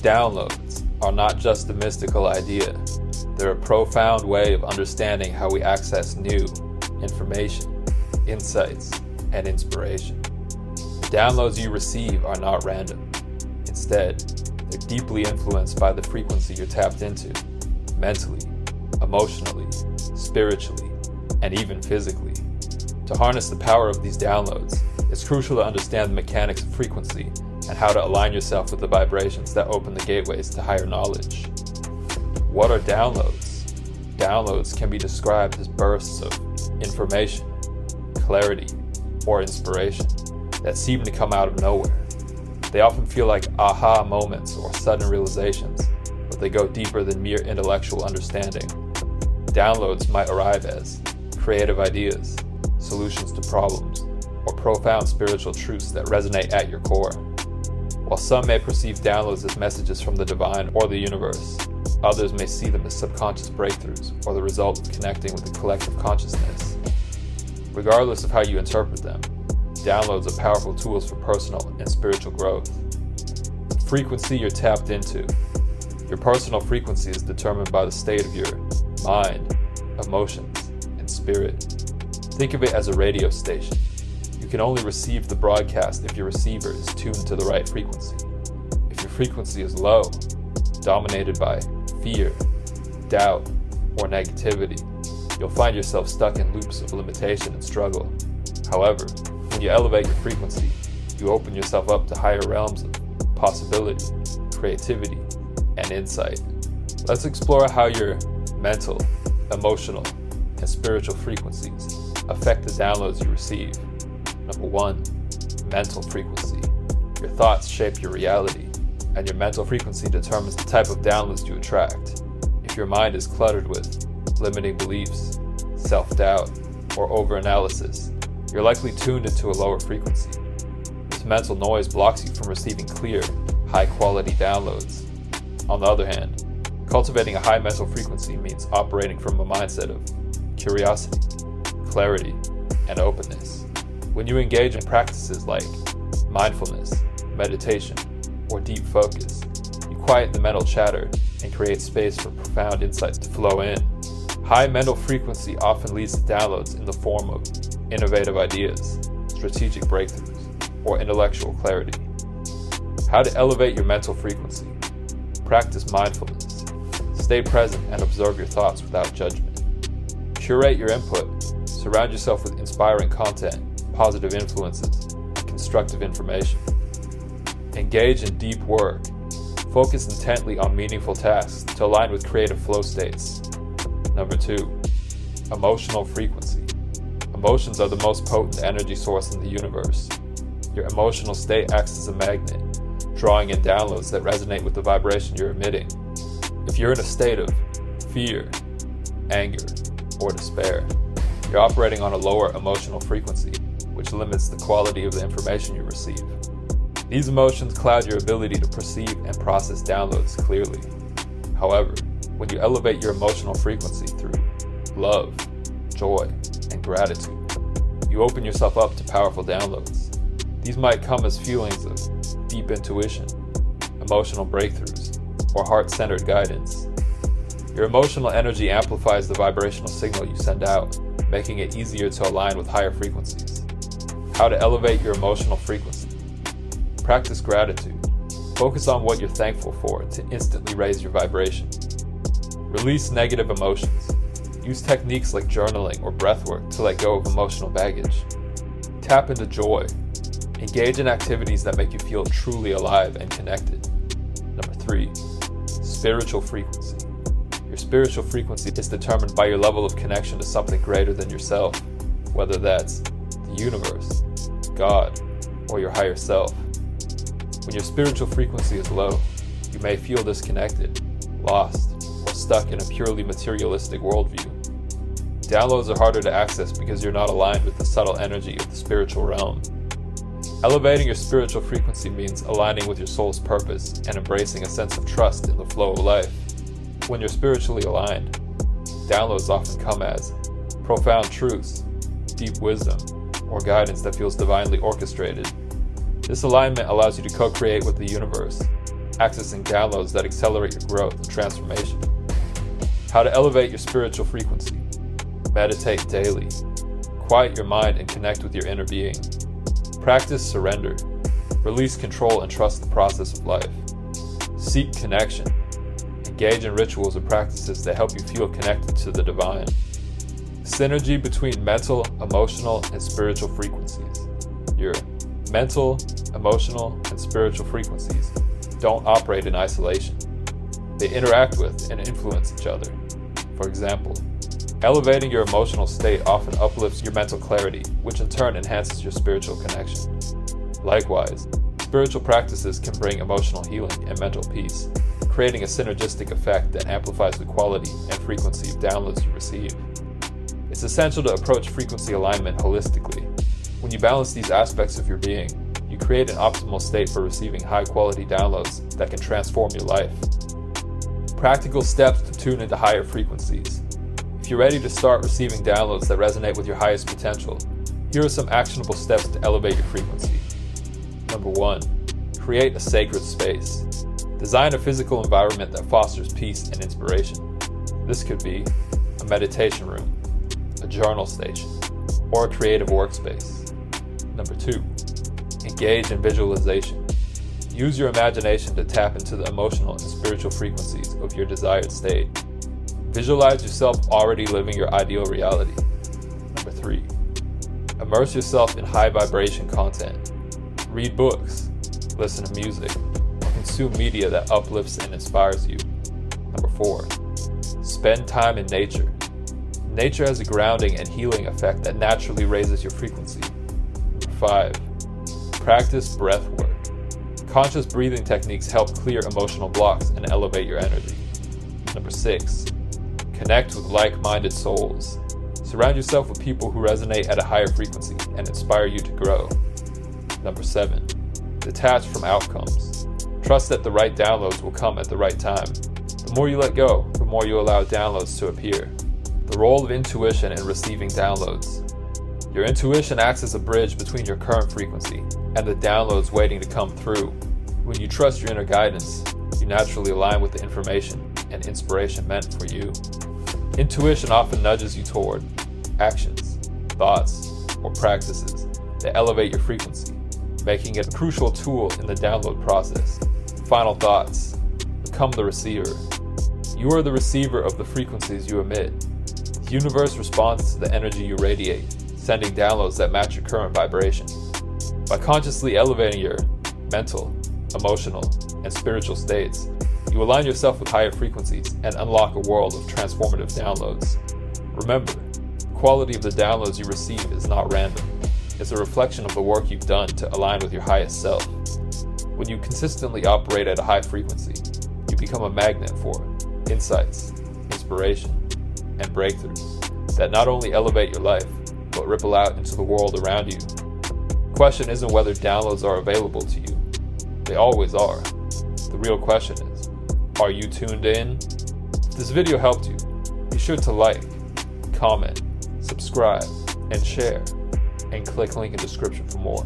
downloads are not just a mystical idea. They're a profound way of understanding how we access new information, insights, and inspiration. The downloads you receive are not random. Instead, they're deeply influenced by the frequency you're tapped into, mentally, emotionally, spiritually, and even physically. To harness the power of these downloads, it's crucial to understand the mechanics of frequency and how to align yourself with the vibrations that open the gateways to higher knowledge. What are downloads? Downloads can be described as bursts of information, clarity, or inspiration that seem to come out of nowhere. They often feel like aha moments or sudden realizations, but they go deeper than mere intellectual understanding. Downloads might arrive as creative ideas, solutions to problems, or profound spiritual truths that resonate at your core. While some may perceive downloads as messages from the divine or the universe, others may see them as subconscious breakthroughs or the result of connecting with the collective consciousness. Regardless of how you interpret them, downloads are powerful tools for personal and spiritual growth. The frequency you're tapped into. Your personal frequency is determined by the state of your mind, emotions, and spirit. Think of it as a radio station. You can only receive the broadcast if your receiver is tuned to the right frequency. If your frequency is low, dominated by fear, doubt, or negativity, you'll find yourself stuck in loops of limitation and struggle. However, when you elevate your frequency, you open yourself up to higher realms of possibility, creativity, and insight. Let's explore how your mental, emotional, and spiritual frequencies affect the downloads you receive. Number 1, mental frequency. Your thoughts shape your reality, and your mental frequency determines the type of downloads you attract. If your mind is cluttered with limiting beliefs, self-doubt, or overanalysis, you're likely tuned into a lower frequency. This mental noise blocks you from receiving clear, high-quality downloads. On the other hand, cultivating a high mental frequency means operating from a mindset of curiosity, clarity, and openness. When you engage in practices like mindfulness, meditation, or deep focus, you quiet the mental chatter and create space for profound insights to flow in. High mental frequency often leads to downloads in the form of innovative ideas, strategic breakthroughs, or intellectual clarity. How to elevate your mental frequency. Practice mindfulness. Stay present and observe your thoughts without judgment. Curate your input. Surround yourself with inspiring content, positive influences, and constructive information. Engage in deep work. Focus intently on meaningful tasks to align with creative flow states. Number 2, emotional frequency. Emotions are the most potent energy source in the universe. Your emotional state acts as a magnet, drawing in downloads that resonate with the vibration you're emitting. If you're in a state of fear, anger, or despair, you're operating on a lower emotional frequency, which limits the quality of the information you receive. These emotions cloud your ability to perceive and process downloads clearly. However, when you elevate your emotional frequency through love, joy, and gratitude, you open yourself up to powerful downloads. These might come as feelings of deep intuition, emotional breakthroughs, or heart-centered guidance. Your emotional energy amplifies the vibrational signal you send out, making it easier to align with higher frequencies. How to elevate your emotional frequency. Practice gratitude. Focus on what you're thankful for to instantly raise your vibration. Release negative emotions. Use techniques like journaling or breathwork to let go of emotional baggage. Tap into joy. Engage in activities that make you feel truly alive and connected. Number 3, spiritual frequency. Your spiritual frequency is determined by your level of connection to something greater than yourself, whether that's the universe, God, or your higher self. When your spiritual frequency is low, you may feel disconnected, lost, or stuck in a purely materialistic worldview. Downloads are harder to access because you're not aligned with the subtle energy of the spiritual realm. Elevating your spiritual frequency means aligning with your soul's purpose and embracing a sense of trust in the flow of life. When you're spiritually aligned, downloads often come as profound truths, deep wisdom, or guidance that feels divinely orchestrated. This alignment allows you to co-create with the universe, accessing downloads that accelerate your growth and transformation. How to elevate your spiritual frequency. Meditate daily. Quiet your mind and connect with your inner being. Practice surrender. Release control and trust the process of life. Seek connection. Engage in rituals or practices that help you feel connected to the divine. Synergy between mental, emotional, and spiritual frequencies. Your mental, emotional, and spiritual frequencies don't operate in isolation. They interact with and influence each other. For example, elevating your emotional state often uplifts your mental clarity, which in turn enhances your spiritual connection. Likewise, spiritual practices can bring emotional healing and mental peace, creating a synergistic effect that amplifies the quality and frequency of downloads you receive. It's essential to approach frequency alignment holistically. When you balance these aspects of your being, you create an optimal state for receiving high-quality downloads that can transform your life. Practical steps to tune into higher frequencies. If you're ready to start receiving downloads that resonate with your highest potential, here are some actionable steps to elevate your frequency. Number 1. Create a sacred space. Design a physical environment that fosters peace and inspiration. This could be a meditation room, a journal station, or a creative workspace. Number 2. Engage in visualization. Use your imagination to tap into the emotional and spiritual frequencies of your desired state. Visualize yourself already living your ideal reality. Number 3. Immerse yourself in high vibration content. Read books, listen to music, or consume media that uplifts and inspires you. Number 4. Spend time in nature. Nature has a grounding and healing effect that naturally raises your frequency. Number 5. Practice breath work. Conscious breathing techniques help clear emotional blocks and elevate your energy. Number 6. Connect with like-minded souls. Surround yourself with people who resonate at a higher frequency and inspire you to grow. Number 7. Detach from outcomes. Trust that the right downloads will come at the right time. The more you let go, the more you allow downloads to appear. The role of intuition in receiving downloads. Your intuition acts as a bridge between your current frequency and the downloads waiting to come through. When you trust your inner guidance, you naturally align with the information and inspiration meant for you. Intuition often nudges you toward actions, thoughts, or practices that elevate your frequency, making it a crucial tool in the download process. Final thoughts. Become the receiver. You are the receiver of the frequencies you emit. The universe responds to the energy you radiate, sending downloads that match your current vibration. By consciously elevating your mental, emotional, and spiritual states, you align yourself with higher frequencies and unlock a world of transformative downloads. Remember, the quality of the downloads you receive is not random. It's a reflection of the work you've done to align with your highest self. When you consistently operate at a high frequency, you become a magnet for insights, inspiration, and breakthroughs that not only elevate your life, but ripple out into the world around you. The question isn't whether downloads are available to you. They always are. The real question is, are you tuned in? If this video helped you, be sure to like, comment, subscribe, and share, and click link in description for more.